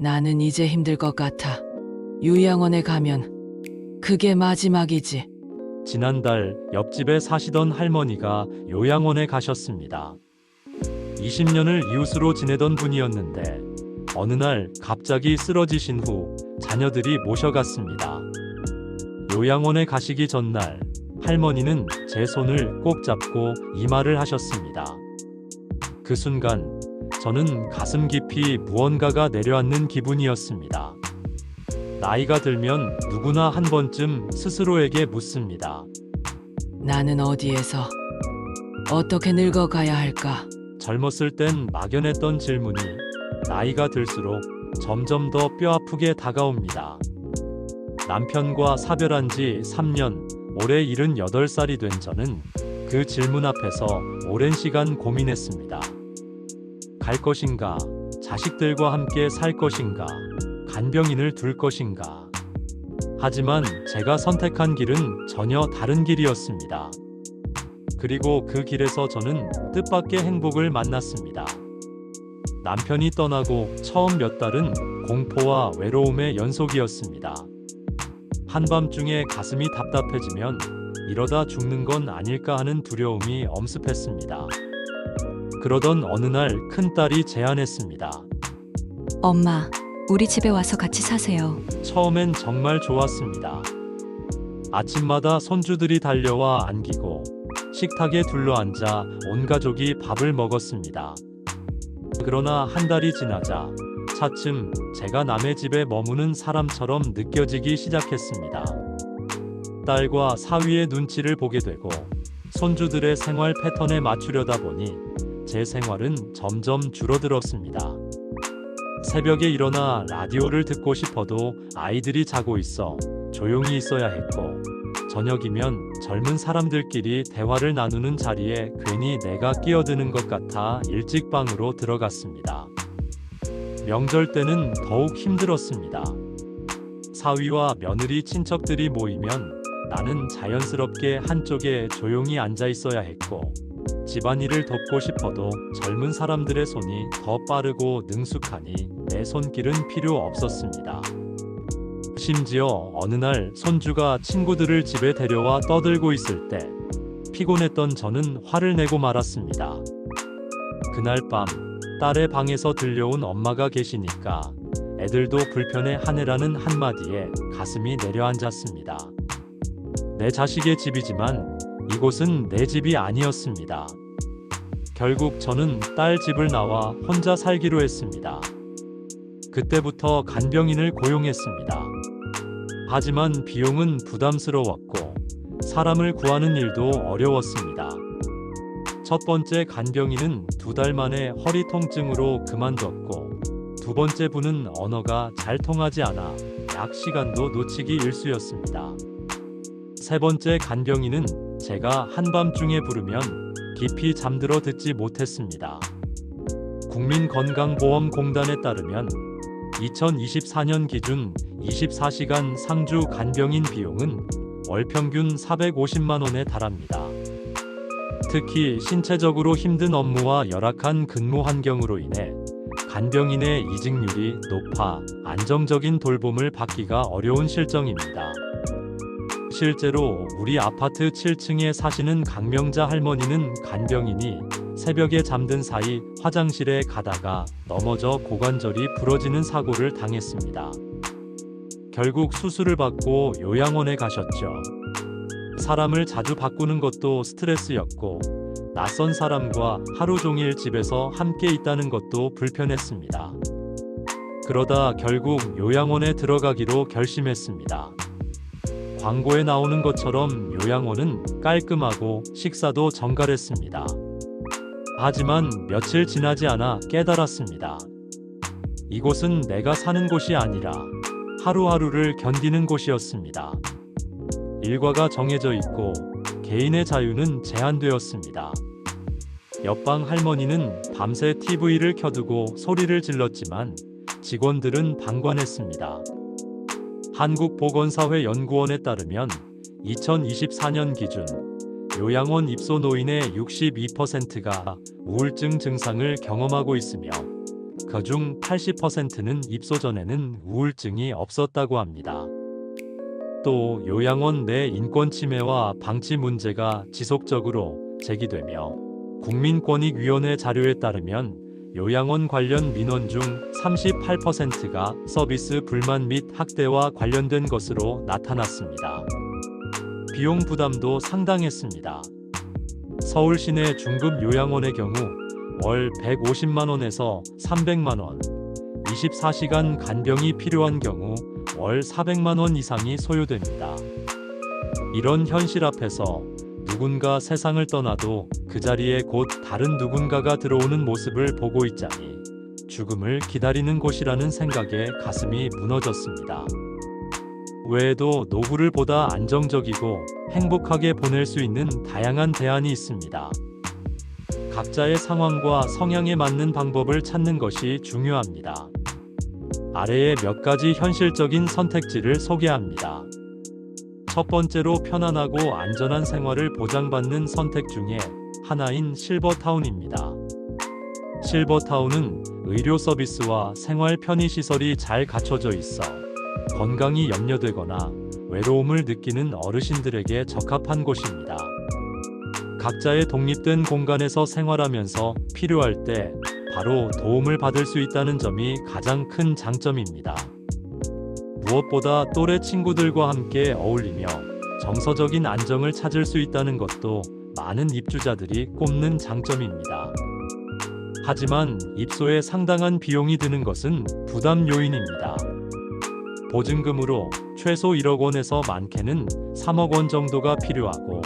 나는 이제 힘들 것 같아. 요양원에 가면 그게 마지막이지. 지난달 옆집에 사시던 할머니가 요양원에 가셨습니다. 20년을 이웃으로 지내던 분이었는데 어느 날 갑자기 쓰러지신 후 자녀들이 모셔갔습니다. 요양원에 가시기 전날 할머니는 제 손을 꼭 잡고 이 말을 하셨습니다. 그 순간 저는 가슴 깊이 무언가가 내려앉는 기분이었습니다. 나이가 들면 누구나 한 번쯤 스스로에게 묻습니다. 나는 어디에서 어떻게 늙어가야 할까? 젊었을 땐 막연했던 질문이 나이가 들수록 점점 더 뼈아프게 다가옵니다. 남편과 사별한 지 3년, 올해 78살이 된 저는 그 질문 앞에서 오랜 시간 고민했습니다. 갈 것인가? 자식들과 함께 살 것인가? 간병인을 둘 것인가? 하지만 제가 선택한 길은 전혀 다른 길이었습니다. 그리고 그 길에서 저는 뜻밖의 행복을 만났습니다. 남편이 떠나고 처음 몇 달은 공포와 외로움의 연속이었습니다. 한밤중에 가슴이 답답해지면 이러다 죽는 건 아닐까 하는 두려움이 엄습했습니다. 그러던 어느 날 큰딸이 제안했습니다. 엄마, 우리 집에 와서 같이 사세요. 처음엔 정말 좋았습니다. 아침마다 손주들이 달려와 안기고 식탁에 둘러앉아 온 가족이 밥을 먹었습니다. 그러나 한 달이 지나자 차츰 제가 남의 집에 머무는 사람처럼 느껴지기 시작했습니다. 딸과 사위의 눈치를 보게 되고 손주들의 생활 패턴에 맞추려다 보니 제 생활은 점점 줄어들었습니다. 새벽에 일어나 라디오를 듣고 싶어도 아이들이 자고 있어 조용히 있어야 했고, 저녁이면 젊은 사람들끼리 대화를 나누는 자리에 괜히 내가 끼어드는 것 같아 일찍 방으로 들어갔습니다. 명절 때는 더욱 힘들었습니다. 사위와 며느리 친척들이 모이면 나는 자연스럽게 한쪽에 조용히 앉아 있어야 했고, 집안일을 돕고 싶어도 젊은 사람들의 손이 더 빠르고 능숙하니 내 손길은 필요 없었습니다. 심지어 어느 날 손주가 친구들을 집에 데려와 떠들고 있을 때 피곤했던 저는 화를 내고 말았습니다. 그날 밤 딸의 방에서 들려온 엄마가 계시니까 애들도 불편해 하네라는 한마디에 가슴이 내려앉았습니다. 내 자식의 집이지만 이곳은 내 집이 아니었습니다. 결국 저는 딸 집을 나와 혼자 살기로 했습니다. 그때부터 간병인을 고용했습니다. 하지만 비용은 부담스러웠고 사람을 구하는 일도 어려웠습니다. 첫 번째 간병인은 2달 만에 허리 통증으로 그만뒀고, 두 번째 분은 언어가 잘 통하지 않아 약 시간도 놓치기 일쑤였습니다. 세 번째 간병인은 제가 한밤중에 부르면 깊이 잠들어 듣지 못했습니다. 국민건강보험공단에 따르면 2024년 기준 24시간 상주 간병인 비용은 월 평균 450만 원에 달합니다. 특히 신체적으로 힘든 업무와 열악한 근무 환경으로 인해 간병인의 이직률이 높아 안정적인 돌봄을 받기가 어려운 실정입니다. 실제로 우리 아파트 7층에 사시는 강명자 할머니는 간병인이 새벽에 잠든 사이 화장실에 가다가 넘어져 고관절이 부러지는 사고를 당했습니다. 결국 수술을 받고 요양원에 가셨죠. 사람을 자주 바꾸는 것도 스트레스였고, 낯선 사람과 하루 종일 집에서 함께 있다는 것도 불편했습니다. 그러다 결국 요양원에 들어가기로 결심했습니다. 광고에 나오는 것처럼 요양원은 깔끔하고 식사도 정갈했습니다. 하지만 며칠 지나지 않아 깨달았습니다. 이곳은 내가 사는 곳이 아니라 하루하루를 견디는 곳이었습니다. 일과가 정해져 있고 개인의 자유는 제한되었습니다. 옆방 할머니는 밤새 TV를 켜두고 소리를 질렀지만 직원들은 방관했습니다. 한국보건사회연구원에 따르면 2024년 기준 요양원 입소 노인의 62%가 우울증 증상을 경험하고 있으며, 그중 80%는 입소 전에는 우울증이 없었다고 합니다. 또 요양원 내 인권 침해와 방치 문제가 지속적으로 제기되며 국민권익위원회 자료에 따르면 요양원 관련 민원 중 38%가 서비스 불만 및 학대와 관련된 것으로 나타났습니다. 비용 부담도 상당했습니다. 서울 시내 중급 요양원의 경우 월 150만 원에서 300만 원, 24시간 간병이 필요한 경우 월 400만 원 이상이 소요됩니다. 이런 현실 앞에서 누군가 세상을 떠나도 그 자리에 곧 다른 누군가가 들어오는 모습을 보고 있자니 죽음을 기다리는 곳이라는 생각에 가슴이 무너졌습니다. 외에도 노후를 보다 안정적이고 행복하게 보낼 수 있는 다양한 대안이 있습니다. 각자의 상황과 성향에 맞는 방법을 찾는 것이 중요합니다. 아래에 몇 가지 현실적인 선택지를 소개합니다. 첫 번째로 편안하고 안전한 생활을 보장받는 선택 중에 하나인 실버타운입니다. 실버타운은 의료 서비스와 생활 편의시설이 잘 갖춰져 있어 건강이 염려되거나 외로움을 느끼는 어르신들에게 적합한 곳입니다. 각자의 독립된 공간에서 생활하면서 필요할 때 바로 도움을 받을 수 있다는 점이 가장 큰 장점입니다. 무엇보다 또래 친구들과 함께 어울리며 정서적인 안정을 찾을 수 있다는 것도 많은 입주자들이 꼽는 장점입니다. 하지만 입소에 상당한 비용이 드는 것은 부담 요인입니다. 보증금으로 최소 1억 원에서 많게는 3억 원 정도가 필요하고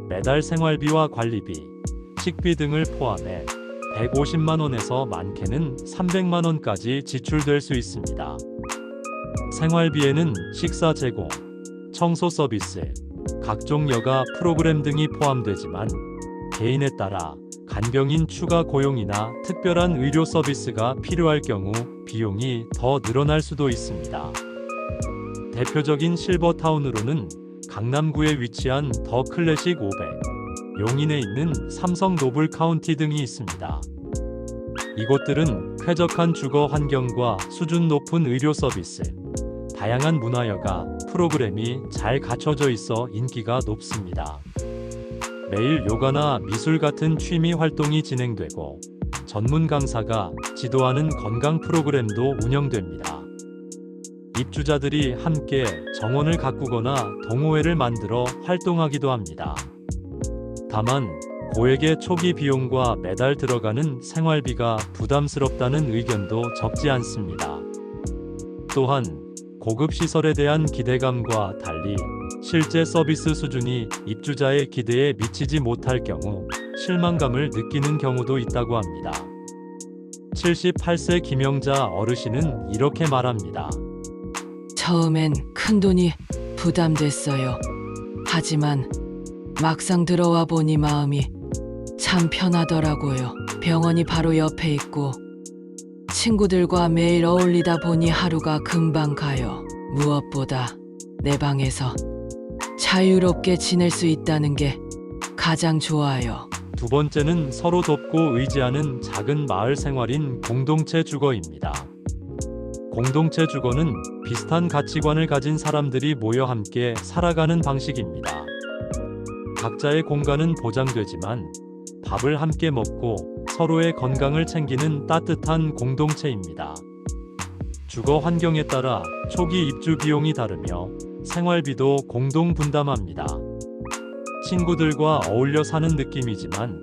매달 생활비와 관리비, 식비 등을 포함해 150만 원에서 많게는 300만 원까지 지출될 수 있습니다. 생활비에는 식사 제공, 청소 서비스, 각종 여가 프로그램 등이 포함되지만 개인에 따라 간병인 추가 고용이나 특별한 의료 서비스가 필요할 경우 비용이 더 늘어날 수도 있습니다. 대표적인 실버타운으로는 강남구에 위치한 더 클래식 500, 용인에 있는 삼성 노블 카운티 등이 있습니다. 이곳들은 쾌적한 주거 환경과 수준 높은 의료 서비스, 다양한 문화여가 프로그램이 잘 갖춰져 있어 인기가 높습니다. 매일 요가나 미술 같은 취미 활동이 진행되고 전문 강사가 지도하는 건강 프로그램도 운영됩니다. 입주자들이 함께 정원을 가꾸거나 동호회를 만들어 활동하기도 합니다. 다만 고액의 초기 비용과 매달 들어가는 생활비가 부담스럽다는 의견도 적지 않습니다. 또한 고급 시설에 대한 기대감과 달리 실제 서비스 수준이 입주자의 기대에 미치지 못할 경우 실망감을 느끼는 경우도 있다고 합니다. 78세 김영자 어르신은 이렇게 말합니다. 처음엔 큰돈이 부담됐어요. 하지만 막상 들어와 보니 마음이 참 편하더라고요. 병원이 바로 옆에 있고 친구들과 매일 어울리다 보니 하루가 금방 가요. 무엇보다 내 방에서 자유롭게 지낼 수 있다는 게 가장 좋아요. 두 번째는 서로 돕고 의지하는 작은 마을 생활인 공동체 주거입니다. 공동체 주거는 비슷한 가치관을 가진 사람들이 모여 함께 살아가는 방식입니다. 각자의 공간은 보장되지만 밥을 함께 먹고 서로의 건강을 챙기는 따뜻한 공동체입니다. 주거 환경에 따라 초기 입주 비용이 다르며 생활비도 공동 분담합니다. 친구들과 어울려 사는 느낌이지만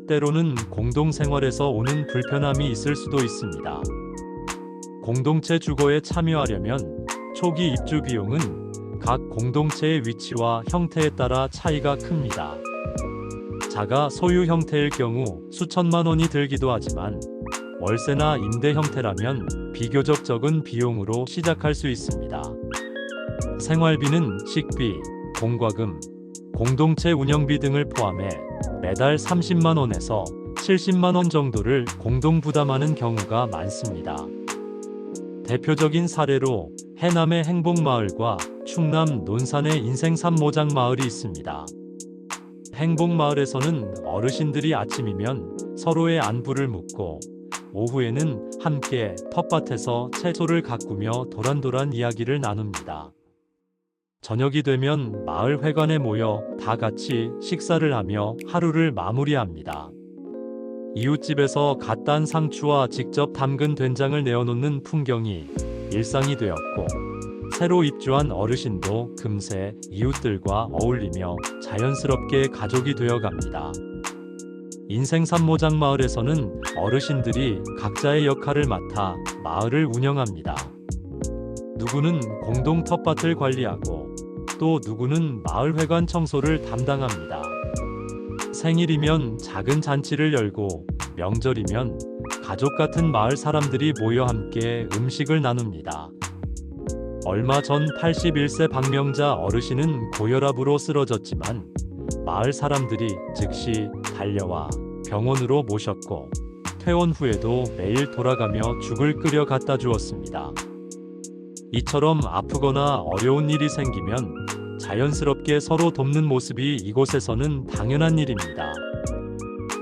때로는 공동 생활에서 오는 불편함이 있을 수도 있습니다. 공동체 주거에 참여하려면 초기 입주 비용은 각 공동체의 위치와 형태에 따라 차이가 큽니다. 자가 소유 형태일 경우 수천만 원이 들기도 하지만 월세나 임대 형태라면 비교적 적은 비용으로 시작할 수 있습니다. 생활비는 식비, 공과금, 공동체 운영비 등을 포함해 매달 30만 원에서 70만 원 정도를 공동 부담하는 경우가 많습니다. 대표적인 사례로 해남의 행복마을과 충남 논산의 인생산모장마을이 있습니다. 행복마을에서는 어르신들이 아침이면 서로의 안부를 묻고 오후에는 함께 텃밭에서 채소를 가꾸며 도란도란 이야기를 나눕니다. 저녁이 되면 마을 회관에 모여 다 같이 식사를 하며 하루를 마무리합니다. 이웃집에서 갓 딴 상추와 직접 담근 된장을 내어놓는 풍경이 일상이 되었고, 새로 입주한 어르신도 금세 이웃들과 어울리며 자연스럽게 가족이 되어갑니다. 인생 산모장 마을에서는 어르신들이 각자의 역할을 맡아 마을을 운영합니다. 누구는 공동 텃밭을 관리하고 또 누구는 마을회관 청소를 담당합니다. 생일이면 작은 잔치를 열고 명절이면 가족 같은 마을 사람들이 모여 함께 음식을 나눕니다. 얼마 전 81세 박명자 어르신은 고혈압으로 쓰러졌지만 마을 사람들이 즉시 달려와 병원으로 모셨고, 퇴원 후에도 매일 돌아가며 죽을 끓여 갖다 주었습니다. 이처럼 아프거나 어려운 일이 생기면 자연스럽게 서로 돕는 모습이 이곳에서는 당연한 일입니다.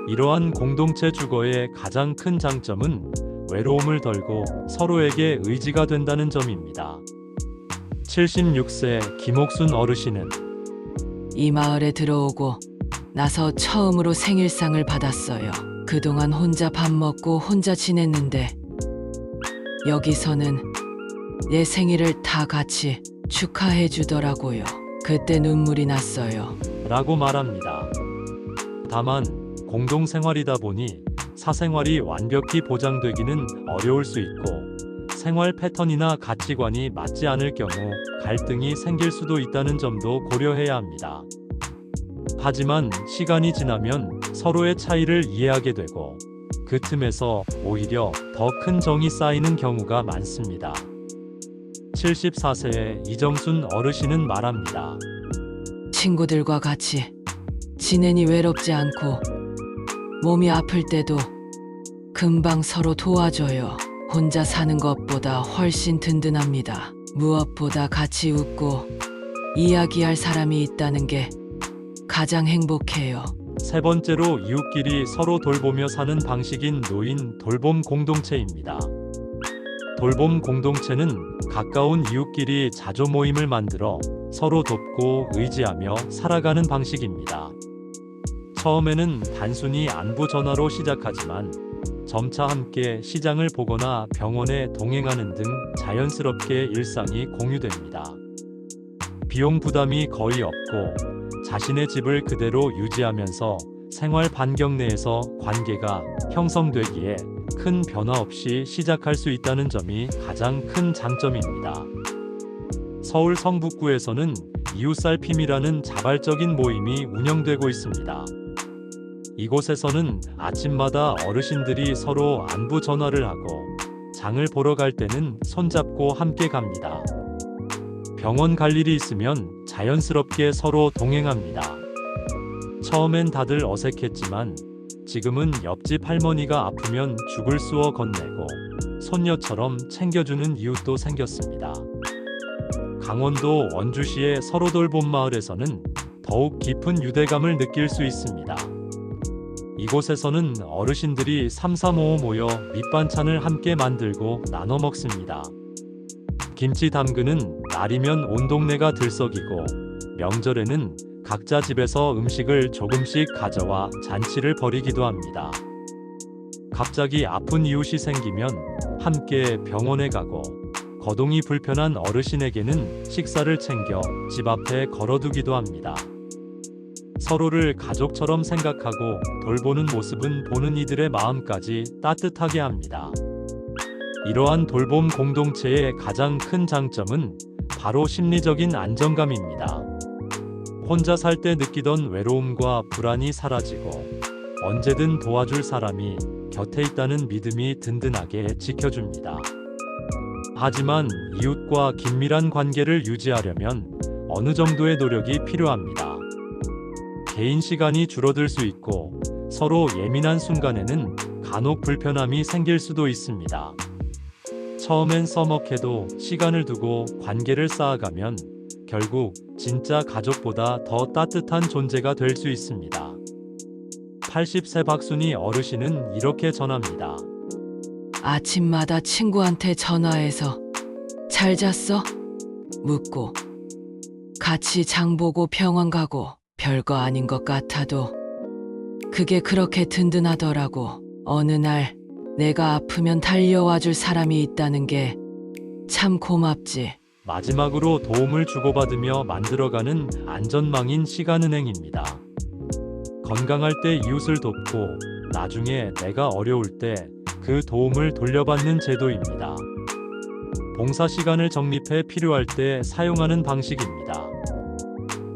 이러한 공동체 주거의 가장 큰 장점은 외로움을 덜고 서로에게 의지가 된다는 점입니다. 76세 김옥순 어르신은 이 마을에 들어오고 나서 처음으로 생일상을 받았어요. 그동안 혼자 밥 먹고 혼자 지냈는데 여기서는 내 생일을 다 같이 축하해 주더라고요. 그때 눈물이 났어요. 라고 말합니다. 다만 공동생활이다 보니 사생활이 완벽히 보장되기는 어려울 수 있고, 생활 패턴이나 가치관이 맞지 않을 경우 갈등이 생길 수도 있다는 점도 고려해야 합니다. 하지만 시간이 지나면 서로의 차이를 이해하게 되고, 그 틈에서 오히려 더 큰 정이 쌓이는 경우가 많습니다. 74세의 이정순 어르신은 말합니다. 친구들과 같이 지내니 외롭지 않고 몸이 아플 때도 금방 서로 도와줘요. 혼자 사는 것보다 훨씬 든든합니다. 무엇보다 같이 웃고 이야기할 사람이 있다는 게 가장 행복해요. 세 번째로 이웃끼리 서로 돌보며 사는 방식인 노인 돌봄 공동체입니다. 돌봄 공동체는 가까운 이웃끼리 자조 모임을 만들어 서로 돕고 의지하며 살아가는 방식입니다. 처음에는 단순히 안부 전화로 시작하지만 점차 함께 시장을 보거나 병원에 동행하는 등 자연스럽게 일상이 공유됩니다. 비용 부담이 거의 없고 자신의 집을 그대로 유지하면서 생활 반경 내에서 관계가 형성되기에 큰 변화 없이 시작할 수 있다는 점이 가장 큰 장점입니다. 서울 성북구에서는 이웃살핌이라는 자발적인 모임이 운영되고 있습니다. 이곳에서는 아침마다 어르신들이 서로 안부 전화를 하고, 장을 보러 갈 때는 손잡고 함께 갑니다. 병원 갈 일이 있으면 자연스럽게 서로 동행합니다. 처음엔 다들 어색했지만 지금은 옆집 할머니가 아프면 죽을 쑤어 건네고 손녀처럼 챙겨주는 이웃도 생겼습니다. 강원도 원주시의 서로 돌봄 마을에서는 더욱 깊은 유대감을 느낄 수 있습니다. 이곳에서는 어르신들이 삼삼오오 모여 밑반찬을 함께 만들고 나눠 먹습니다. 김치 담그는 날이면 온 동네가 들썩이고, 명절에는 각자 집에서 음식을 조금씩 가져와 잔치를 벌이기도 합니다. 갑자기 아픈 이웃이 생기면 함께 병원에 가고, 거동이 불편한 어르신에게는 식사를 챙겨 집 앞에 걸어두기도 합니다. 서로를 가족처럼 생각하고 돌보는 모습은 보는 이들의 마음까지 따뜻하게 합니다. 이러한 돌봄 공동체의 가장 큰 장점은 바로 심리적인 안정감입니다. 혼자 살 때 느끼던 외로움과 불안이 사라지고, 언제든 도와줄 사람이 곁에 있다는 믿음이 든든하게 지켜줍니다. 하지만 이웃과 긴밀한 관계를 유지하려면 어느 정도의 노력이 필요합니다. 개인 시간이 줄어들 수 있고, 서로 예민한 순간에는 간혹 불편함이 생길 수도 있습니다. 처음엔 서먹해도 시간을 두고 관계를 쌓아가면 결국 진짜 가족보다 더 따뜻한 존재가 될 수 있습니다. 80세 박순희 어르신은 이렇게 전합니다. 아침마다 친구한테 전화해서 잘 잤어? 묻고 같이 장 보고 병원 가고 별거 아닌 것 같아도 그게 그렇게 든든하더라고. 어느 날 내가 아프면 달려와 줄 사람이 있다는 게 참 고맙지. 마지막으로 도움을 주고받으며 만들어가는 안전망인 시간은행입니다. 건강할 때 이웃을 돕고 나중에 내가 어려울 때 그 도움을 돌려받는 제도입니다. 봉사 시간을 적립해 필요할 때 사용하는 방식입니다.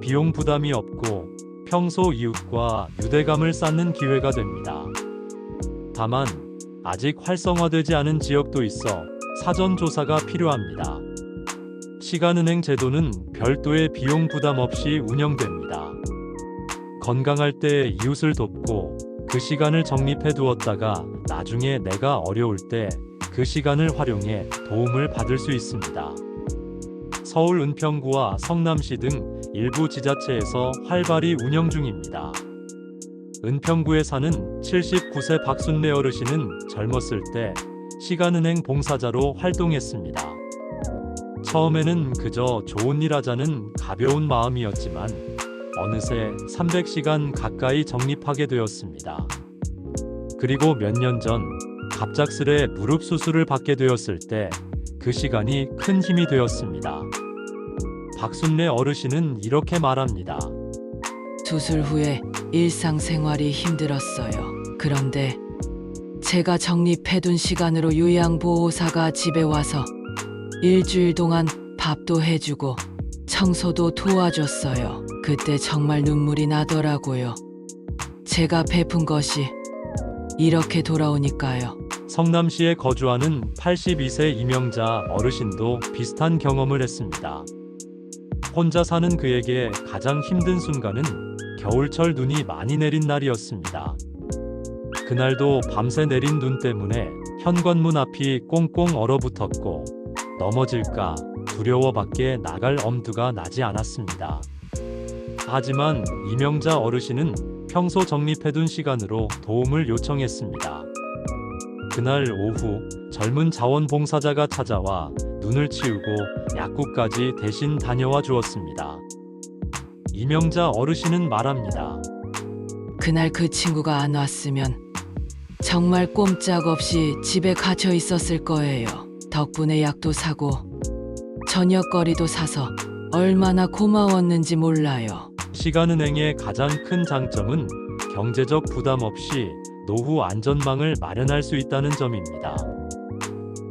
비용 부담이 없고 평소 이웃과 유대감을 쌓는 기회가 됩니다. 다만 아직 활성화되지 않은 지역도 있어 사전 조사가 필요합니다. 시간은행 제도는 별도의 비용 부담 없이 운영됩니다. 건강할 때 이웃을 돕고 그 시간을 적립해 두었다가 나중에 내가 어려울 때 그 시간을 활용해 도움을 받을 수 있습니다. 서울 은평구와 성남시 등 일부 지자체에서 활발히 운영 중입니다. 은평구에 사는 79세 박순례 어르신은 젊었을 때 시간은행 봉사자로 활동했습니다. 처음에는 그저 좋은 일 하자는 가벼운 마음이었지만 어느새 300시간 가까이 적립하게 되었습니다. 그리고 몇 년 전 갑작스레 무릎 수술을 받게 되었을 때 그 시간이 큰 힘이 되었습니다. 박순례 어르신은 이렇게 말합니다. 수술 후에 일상생활이 힘들었어요. 그런데 제가 적립해둔 시간으로 요양보호사가 집에 와서 일주일 동안 밥도 해주고 청소도 도와줬어요. 그때 정말 눈물이 나더라고요. 제가 베푼 것이 이렇게 돌아오니까요. 성남시에 거주하는 82세 이명자 어르신도 비슷한 경험을 했습니다. 혼자 사는 그에게 가장 힘든 순간은 겨울철 눈이 많이 내린 날이었습니다. 그날도 밤새 내린 눈 때문에 현관문 앞이 꽁꽁 얼어붙었고 넘어질까 두려워 밖에 나갈 엄두가 나지 않았습니다. 하지만 이명자 어르신은 평소 적립해둔 시간으로 도움을 요청했습니다. 그날 오후 젊은 자원봉사자가 찾아와 눈을 치우고 약국까지 대신 다녀와 주었습니다. 이명자 어르신은 말합니다. 그날 그 친구가 안 왔으면 정말 꼼짝없이 집에 갇혀 있었을 거예요. 덕분에 약도 사고 저녁거리도 사서 얼마나 고마웠는지 몰라요. 시간은행의 가장 큰 장점은 경제적 부담 없이 노후 안전망을 마련할 수 있다는 점입니다.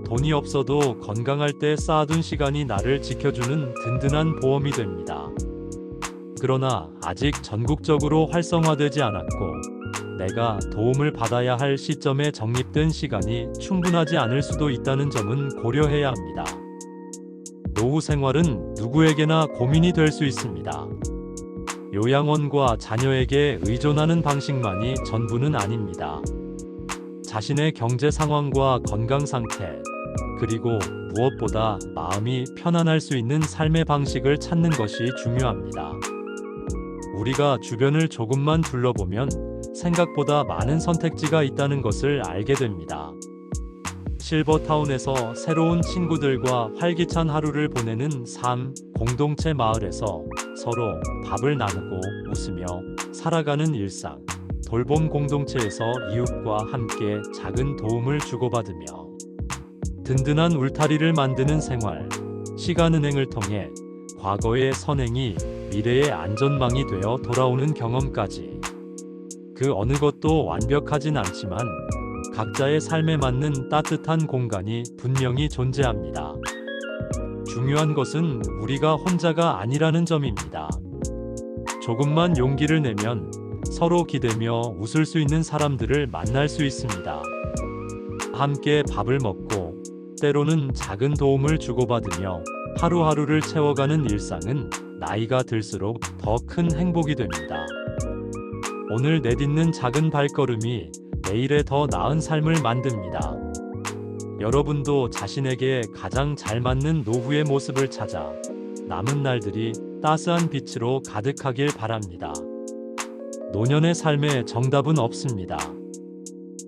돈이 없어도 건강할 때 쌓아둔 시간이 나를 지켜주는 든든한 보험이 됩니다. 그러나 아직 전국적으로 활성화되지 않았고 내가 도움을 받아야 할 시점에 적립된 시간이 충분하지 않을 수도 있다는 점은 고려해야 합니다. 노후 생활은 누구에게나 고민이 될 수 있습니다. 요양원과 자녀에게 의존하는 방식만이 전부는 아닙니다. 자신의 경제 상황과 건강 상태, 그리고 무엇보다 마음이 편안할 수 있는 삶의 방식을 찾는 것이 중요합니다. 우리가 주변을 조금만 둘러보면 생각보다 많은 선택지가 있다는 것을 알게 됩니다. 실버타운에서 새로운 친구들과 활기찬 하루를 보내는 삶, 공동체 마을에서 서로 밥을 나누고 웃으며 살아가는 일상, 돌봄 공동체에서 이웃과 함께 작은 도움을 주고받으며 든든한 울타리를 만드는 생활, 시간은행을 통해 과거의 선행이 미래의 안전망이 되어 돌아오는 경험까지. 그 어느 것도 완벽하진 않지만 각자의 삶에 맞는 따뜻한 공간이 분명히 존재합니다. 중요한 것은 우리가 혼자가 아니라는 점입니다. 조금만 용기를 내면 서로 기대며 웃을 수 있는 사람들을 만날 수 있습니다. 함께 밥을 먹고 때로는 작은 도움을 주고받으며 하루하루를 채워가는 일상은 나이가 들수록 더 큰 행복이 됩니다. 오늘 내딛는 작은 발걸음이 내일의 더 나은 삶을 만듭니다. 여러분도 자신에게 가장 잘 맞는 노후의 모습을 찾아 남은 날들이 따스한 빛으로 가득하길 바랍니다. 노년의 삶에 정답은 없습니다.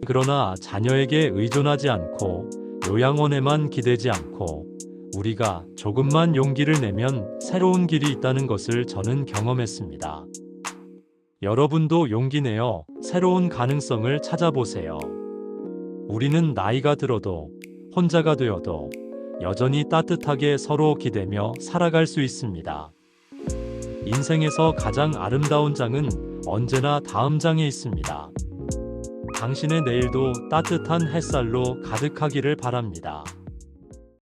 그러나 자녀에게 의존하지 않고 요양원에만 기대지 않고 우리가 조금만 용기를 내면 새로운 길이 있다는 것을 저는 경험했습니다. 여러분도 용기 내어 새로운 가능성을 찾아보세요. 우리는 나이가 들어도 혼자가 되어도 여전히 따뜻하게 서로 기대며 살아갈 수 있습니다. 인생에서 가장 아름다운 장은 언제나 다음 장에 있습니다. 당신의 내일도 따뜻한 햇살로 가득하기를 바랍니다.